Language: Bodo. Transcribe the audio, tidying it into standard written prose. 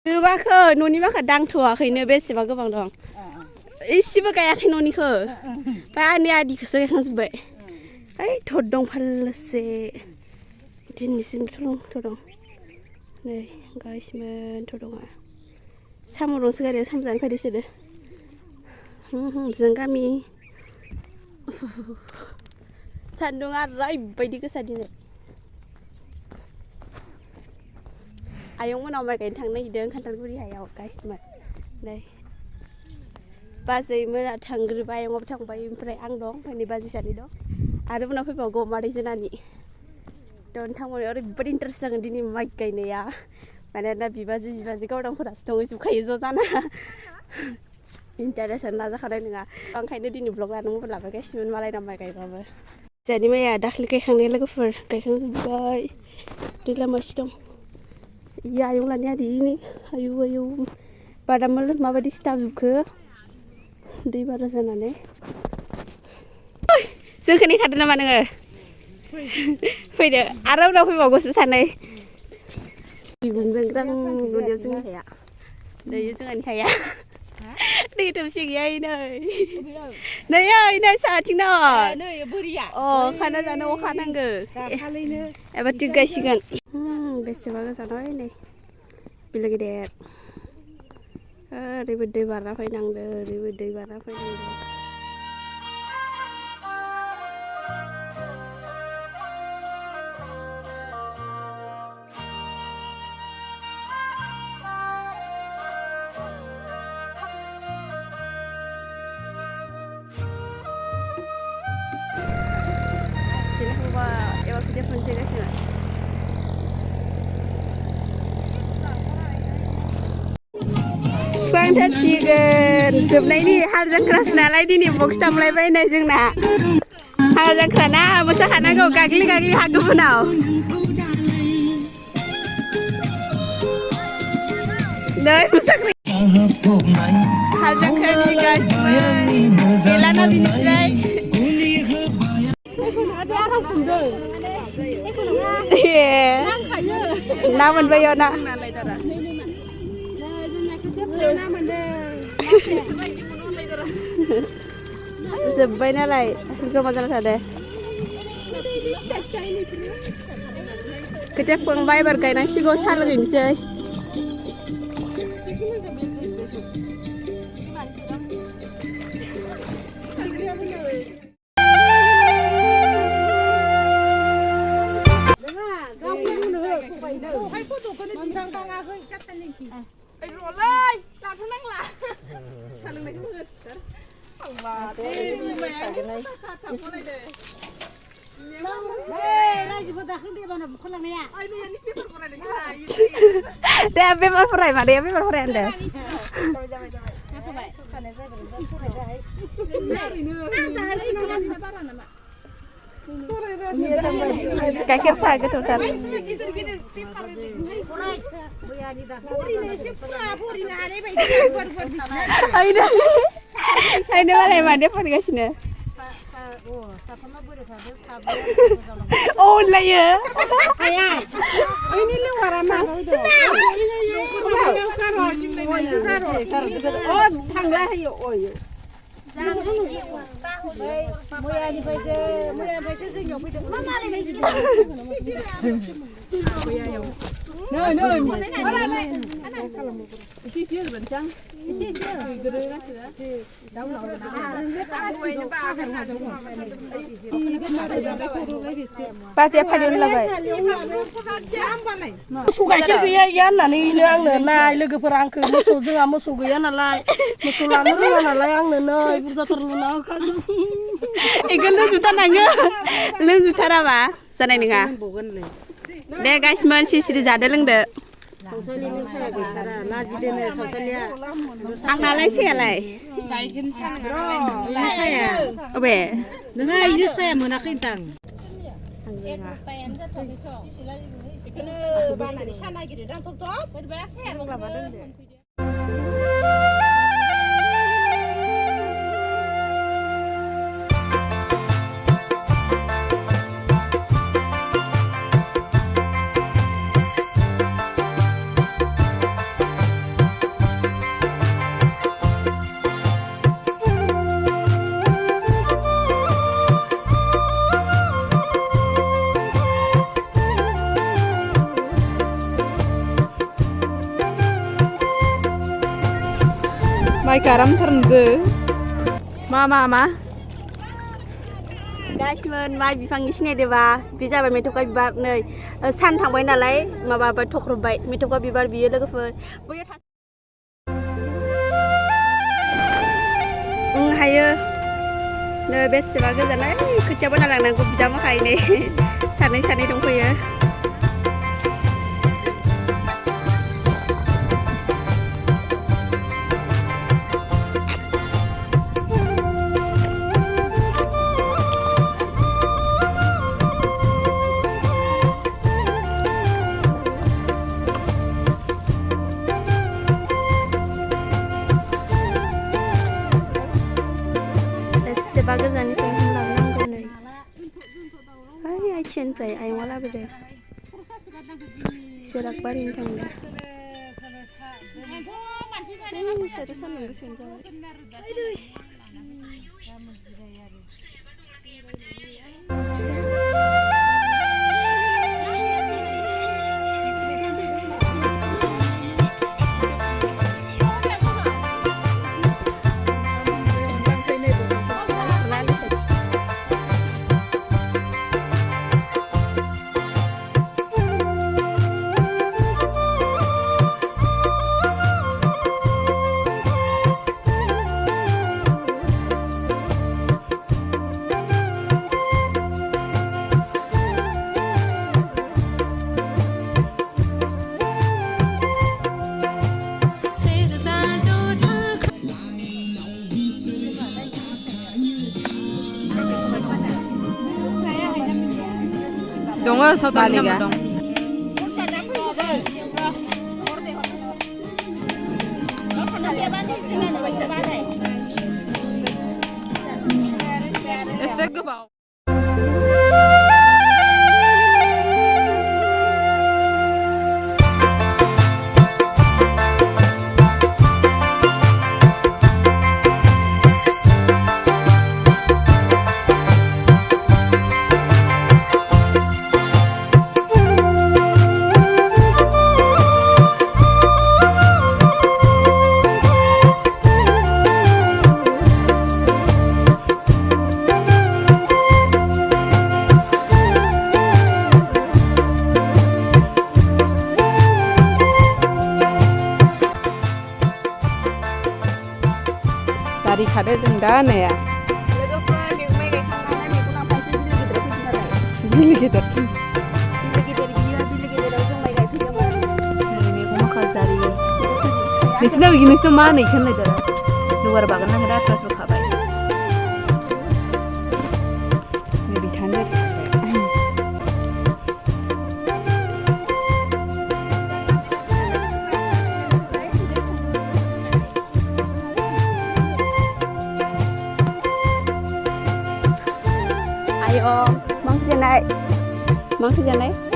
คือว่าन'नि माखा दांथ'वाखैनो बेसेबा गोबां दं इसेबो गायाखै न'निखौ ओमफ्राय आंनि आदिखौसो गायखांजोब्बाय ओइ थद दं फाललोसे दिनैसिम थ' दं नै गायसिमोन थ' दङा साम' दंसो गारिया साम' जानो फैदो सोदो जों गामि सान्दुङा ओरैबायदि गोसा दिनै आयं मोनाव माइ गायनो थांनो नागिरदों खान्थालगुरि हायाव गायसिमोन नै बाजै मोना थांग्रोबाय आयंआबो थांबाय ओमफ्राय आं दं ओमफ्राय नै बाजै सानै दं आरो उनाव फैबावगौ मादै जोनानि दन थांबाय ओरैबायदि इन्टारेस्ट जागोन दिनै माइ गायनाया मानोना बिबाजै गावदांफोरासो दंजोबखायो ज' जाना इन्टारेस्टआनो लाजाखानाय नङा ओंखायनो दिनै ब्लग लानो मबाइल लाबोगासिनोमोन मालायना माइ गायबाबो जोंहानि माइया दाखालि गायखांनाय लोगोफोर गायखांजोब्बाय दै लामासि दं इयो आयं लानि आदैनि आयौ बादामोल माबायदि सिथाबजोबखो दै बारा जानानै जोंखौ नेखादो नामा नोङो फैदो आरो उनाव फैबावगौसो सानै गुंग्रां नुनायाव जोंनि हाया दायो जोंहानि हाया दै थोबसे गैया नै नै साहाथिं दं अ खाना जानो अखा नांगौ एबार थिग गायसिगोन बेसेबा गोजानाव नै बिलो गेदेर ओरैबो दै बारना फैनांदो ओरैबो दै बारना फैनांदो एबार खोथिया फोनसैगासिनो फुखांथारसिगोन जोबनायनि हाल जांख्रासो नालाय दिनै बक्स दामलायबाय नै जोंना हाल जांख्रा ना मोसाखानांगौ गाग्लि हा गुबुनाव नै मोसाखै हाल जांख्रानि गासिबो गैलाना बिनिफ्राय ना मोनबाय ना जोब्बाय नालाय जमा जाना थादो खोथिया फुखांबाय एबार गायनांसिगौ साहा लोंहैनोसै दे बेमार फराय मादैया बेमार फराय होनदों गाइखेर साहा गोथावथार आइनो मालाय मादै फरायगासिनो अनलायो थांला होयो मैयानिफ्रायसो जोंनियाव फैदों मा बाजैया फालियावनो लाबाय मोसौ गाइखेर गैया होननानैनो आंनो नाय लोगोफोरा आंखौ जोंहा मोसौ गैया नालाय मोसौ लानो रोङा नालाय आंनो नै बुरजाथार लुना होखादों इखौ लोंजुथारनाङो लोंजुथाराबा जानाय नङा दे गाइसमोन सिरि जादो लोंदो आंनालाय सायालाय साया अबे नोंहा इनो साया मोनाखै दां माइखौ आरामथारनोदो मा गासिमोन माइ बिफांनि सिनायदोबा बे जाबाय मेथ'खा बिबार नै सान थांबाय नालाय माबाबाय थख्रबबाय मेथ'खा बिबार बियो लोगोफोर बैयो हायो नै बेसेबा गोजान खोथिया बोना लांनांगौ बिदा माखाय नै सानै दंफैयो बेसेबा गोजाननिफ्राय लाबोनांगौ नै ओइ आइथिनिफ्राय आयंआ लाबोदो सिरागबारिनि थांदों सान्दुं गोसायानो जाबाय dong saudara dong एसे गोबाव Sari kade जों दा नाया लोगोफोर माइ गायखांनानै मैगं लांफानोसै बिलो गिदिर बिलो गिदिर बियो बिलो गिदिराव जों माइ गायफैदोंमोन मैगं माखाजारि नोंसिनाव मा होनो इखो होनलायदो लुवार बागान नांगोन आथुर खाबाय नै बिथानो ayo mang kerja naik